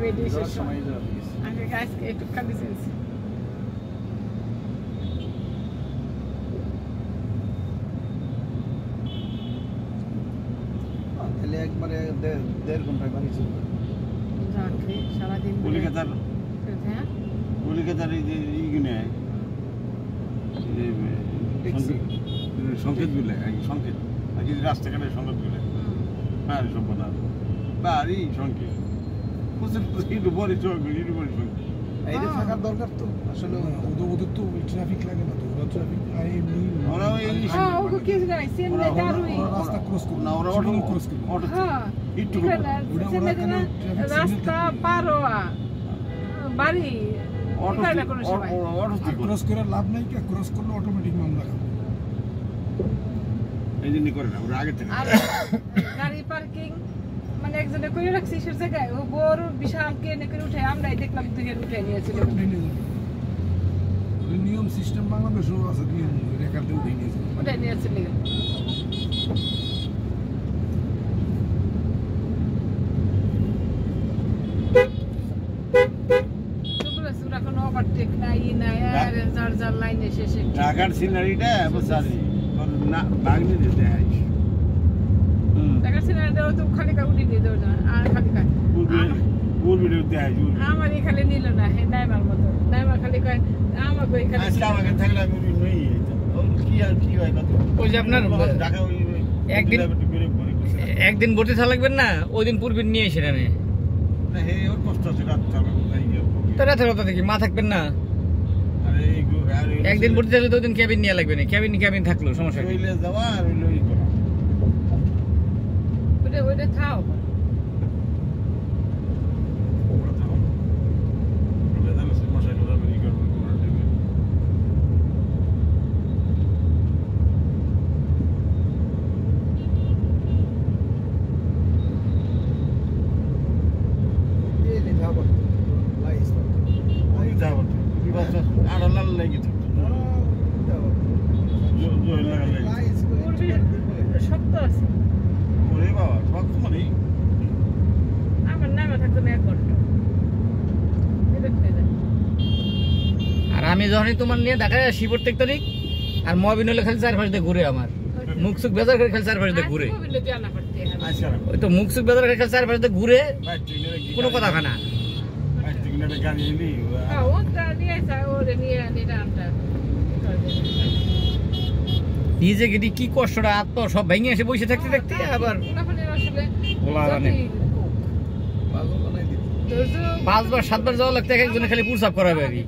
বেরিয়ে সময় আগে গাছকে একটু খালি চেয়েছি তাহলে একবারে 1.5 ঘন্টায় বাড়ি চলবে সারাদিন কলিকাতার এই যে ইগুনে সংকেত গুলো সংকেত রাস্তাঘাটের সংকেত গুলো বাড়ি সম্পন্ন বাড়ি সংকেত বড়ি সংকেত এইটা থাকার দরকার তো আসলে ওদের তো ট্রাফিক লাগে না তো ওরা ট্রাফিক আর এমনি ওরা ওকে কি জানাই সেমনে দারুই রাস্তা ক্রস করে না ওরা অটো ক্রস করে অটো একটু রাস্তা পার হওয়া বাড়ি অটো ক্রস করে লাভ নাই কি ক্রস করলে অটোমেটিক মামলা খাবে এই জন্য করে না ওরা আগে থেকে গাড়ি পার্কিং মানে একজনে কইরা রাখছি সেই জায়গায় ও বড় বিশাল কেনে করে উঠে আমরাই দেখলাম দুইটা উঠে নিয়েছিল নিয়ম সিস্টেম বাংলাদেশেও আছে নিয়ম রেকর্ডে উঠে নিয়েছে উঠে নিয়েছিল সুরা কোনো ওভারটেক নাই নাই আর যার লাইনে শেষে ঢাকার সিনারিটা বুঝালি না বাগনি দিতে হয় ঢাকার সিনারিটা তো খালি কা উঠি দিয়ে দাও না আর খালি কা পুরো ভিডিও দেয় আমার খালি নিল না হে নাইমার মতো নাইমার খালি কয় আমার কই খালি আজকে আমাকে থাকলে আমি নই কি আর কি হয় কত ওই যে আপনার ঢাকা ওই একদিন ভর্তি থাকা লাগবেন না ওই দিন পূর্বে নিয়ে এসে রানে না হে ওর কষ্ট আছে রাত থাকা তো রাতের কথা দেখি মা থাকবেন না একদিন ভর্তি থাকলে তো ওই দিন ক্যাবিন নিয়ে লাগবে না ক্যাবিন থাকলো সমস্যা নেই যাওয়া আর ওই করা ওইটা থাও শক্ত আছে ওরে বাবা শক্ত মানে আমার নামে থাকতো না 1 ঘন্টা আর আমি যখনই তোমার নিয়ে ঢাকায় আসি প্রত্যেক তারিখ আর মহাবিন হলে খালি 4 পাশ দিয়ে ঘুরে আমার মুখসুক বেজার করে খালি 4 পাশ দিয়ে ঘুরে ওই তো মুখসুক বেজার করে খালি 4 পাশ দিয়ে ঘুরে কোনো কথা হয় না নিজে গেটি কি কষ্টটা আত্ম সব ভেঙে এসে বসে থাকতে থাকতে আবার 5 বার 7 বার যাওয়া লাগতে একজনে খালি পুশ আপ করাবে আর কি